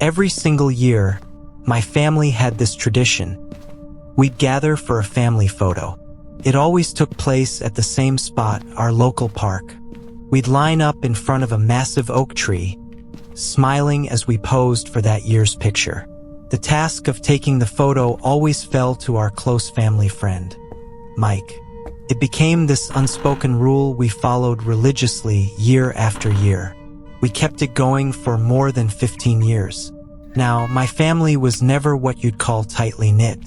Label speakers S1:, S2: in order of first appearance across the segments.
S1: Every single year, my family had this tradition. We'd gather for a family photo. It always took place at the same spot, our local park. We'd line up in front of a massive oak tree, smiling as we posed for that year's picture. The task of taking the photo always fell to our close family friend, Mike. It became this unspoken rule we followed religiously year after year. We kept it going for more than 15 years. Now, my family was never what you'd call tightly knit.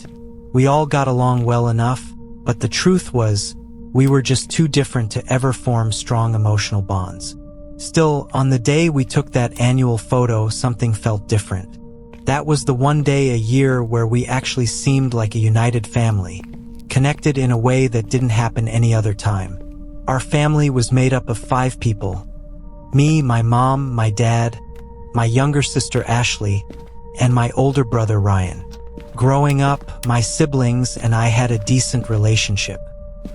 S1: We all got along well enough, but the truth was, we were just too different to ever form strong emotional bonds. Still, on the day we took that annual photo, something felt different. That was the one day a year where we actually seemed like a united family, connected in a way that didn't happen any other time. Our family was made up of 5 people. Me, my mom, my dad, my younger sister Ashley, and my older brother Ryan. Growing up, my siblings and I had a decent relationship.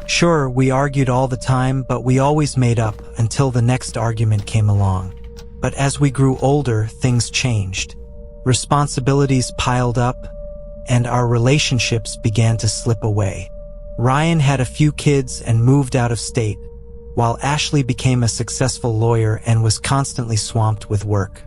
S1: Sure, we argued all the time, but we always made up until the next argument came along. But as we grew older, things changed. Responsibilities piled up, and our relationships began to slip away. Ryan had a few kids and moved out of state, while Ashley became a successful lawyer and was constantly swamped with work.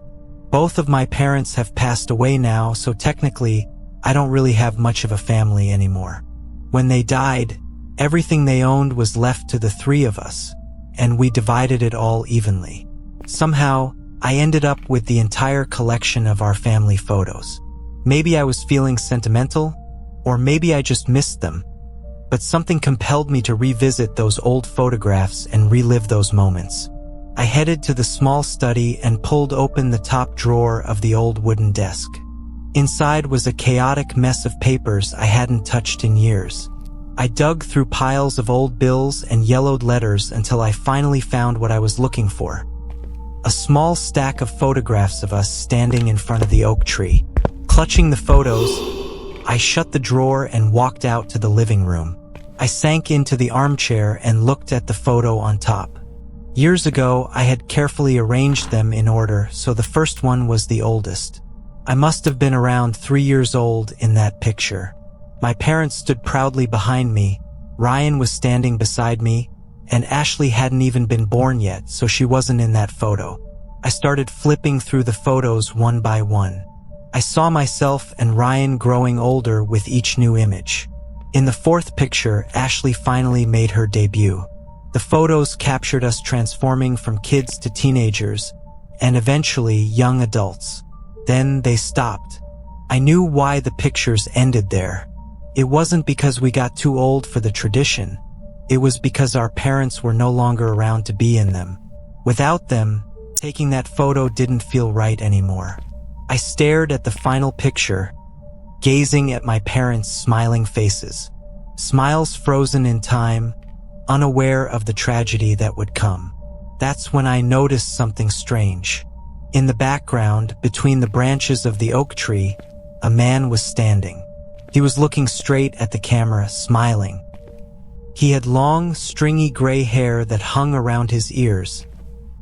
S1: Both of my parents have passed away now, so technically, I don't really have much of a family anymore. When they died, everything they owned was left to the 3 of us, and we divided it all evenly. Somehow, I ended up with the entire collection of our family photos. Maybe I was feeling sentimental, or maybe I just missed them, but something compelled me to revisit those old photographs and relive those moments. I headed to the small study and pulled open the top drawer of the old wooden desk. Inside was a chaotic mess of papers I hadn't touched in years. I dug through piles of old bills and yellowed letters until I finally found what I was looking for. A small stack of photographs of us standing in front of the oak tree. Clutching the photos, I shut the drawer and walked out to the living room. I sank into the armchair and looked at the photo on top. Years ago, I had carefully arranged them in order, so the first one was the oldest. I must have been around 3 years old in that picture. My parents stood proudly behind me, Ryan was standing beside me, and Ashley hadn't even been born yet, so she wasn't in that photo. I started flipping through the photos one by one. I saw myself and Ryan growing older with each new image. In the 4th picture, Ashley finally made her debut. The photos captured us transforming from kids to teenagers, and eventually young adults. Then they stopped. I knew why the pictures ended there. It wasn't because we got too old for the tradition. It was because our parents were no longer around to be in them. Without them, taking that photo didn't feel right anymore. I stared at the final picture, gazing at my parents' smiling faces. Smiles frozen in time, unaware of the tragedy that would come. That's when I noticed something strange. In the background, between the branches of the oak tree, a man was standing. He was looking straight at the camera, smiling. He had long, stringy gray hair that hung around his ears,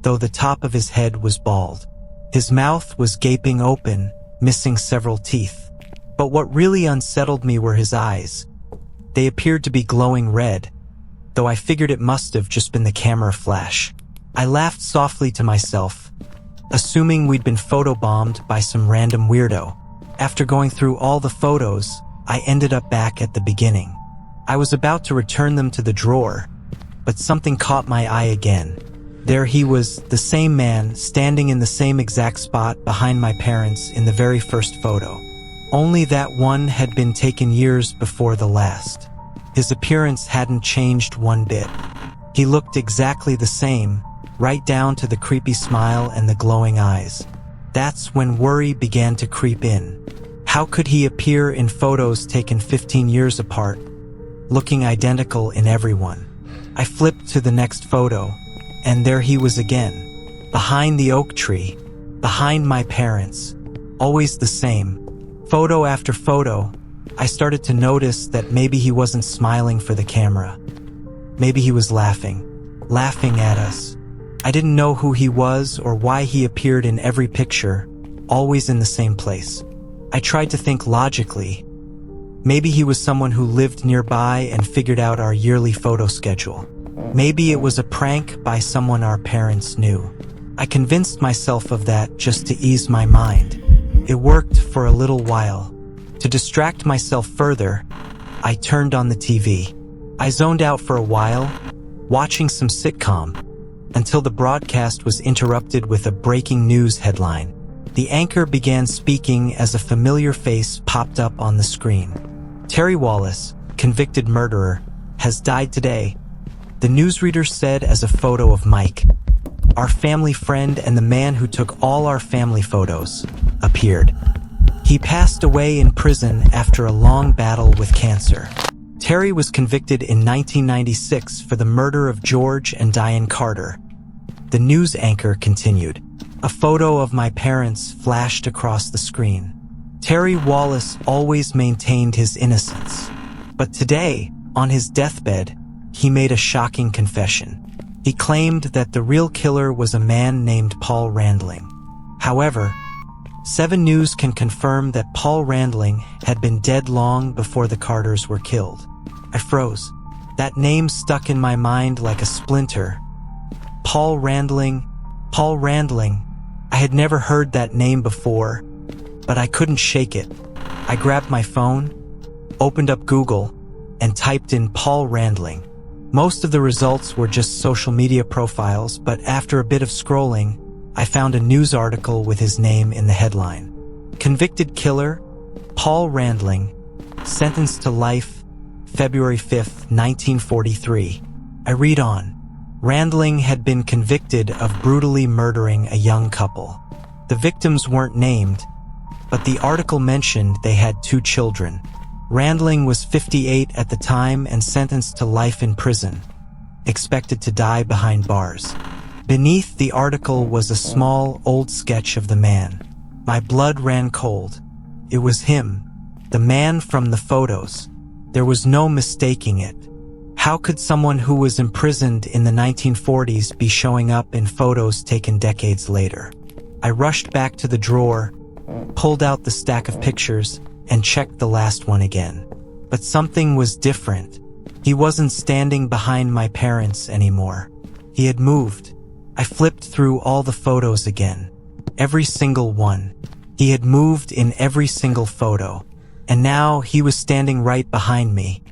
S1: though the top of his head was bald. His mouth was gaping open, missing several teeth. But what really unsettled me were his eyes. They appeared to be glowing red, though I figured it must have just been the camera flash. I laughed softly to myself, assuming we'd been photobombed by some random weirdo. After going through all the photos, I ended up back at the beginning. I was about to return them to the drawer, but something caught my eye again. There he was, the same man, standing in the same exact spot behind my parents in the very first photo. Only that one had been taken years before the last. His appearance hadn't changed one bit. He looked exactly the same, right down to the creepy smile and the glowing eyes. That's when worry began to creep in. How could he appear in photos taken 15 years apart, looking identical in everyone? I flipped to the next photo, and there he was again, behind the oak tree, behind my parents, always the same. Photo after photo, I started to notice that maybe he wasn't smiling for the camera. Maybe he was laughing at us. I didn't know who he was or why he appeared in every picture, always in the same place. I tried to think logically. Maybe he was someone who lived nearby and figured out our yearly photo schedule. Maybe it was a prank by someone our parents knew. I convinced myself of that just to ease my mind. It worked for a little while. To distract myself further, I turned on the TV. I zoned out for a while, watching some sitcom, until the broadcast was interrupted with a breaking news headline. The anchor began speaking as a familiar face popped up on the screen. Terry Wallace, convicted murderer, has died today, the newsreader said as a photo of Mike, our family friend and the man who took all our family photos, appeared. He passed away in prison after a long battle with cancer. Terry was convicted in 1996 for the murder of George and Diane Carter. The news anchor continued. A photo of my parents flashed across the screen. Terry Wallace always maintained his innocence. But today, on his deathbed, he made a shocking confession. He claimed that the real killer was a man named Paul Randling. However, 7 News can confirm that Paul Randling had been dead long before the Carters were killed. I froze. That name stuck in my mind like a splinter. Paul Randling. I had never heard that name before, but I couldn't shake it. I grabbed my phone, opened up Google, and typed in Paul Randling. Most of the results were just social media profiles, but after a bit of scrolling, I found a news article with his name in the headline. Convicted killer, Paul Randling, sentenced to life, February 5, 1943. I read on. Randling had been convicted of brutally murdering a young couple. The victims weren't named, but the article mentioned they had 2 children. Randling was 58 at the time and sentenced to life in prison, expected to die behind bars. Beneath the article was a small, old sketch of the man. My blood ran cold. It was him, the man from the photos. There was no mistaking it. How could someone who was imprisoned in the 1940s be showing up in photos taken decades later? I rushed back to the drawer, pulled out the stack of pictures, and checked the last one again. But something was different. He wasn't standing behind my parents anymore. He had moved. I flipped through all the photos again. Every single one. He had moved in every single photo. And now he was standing right behind me.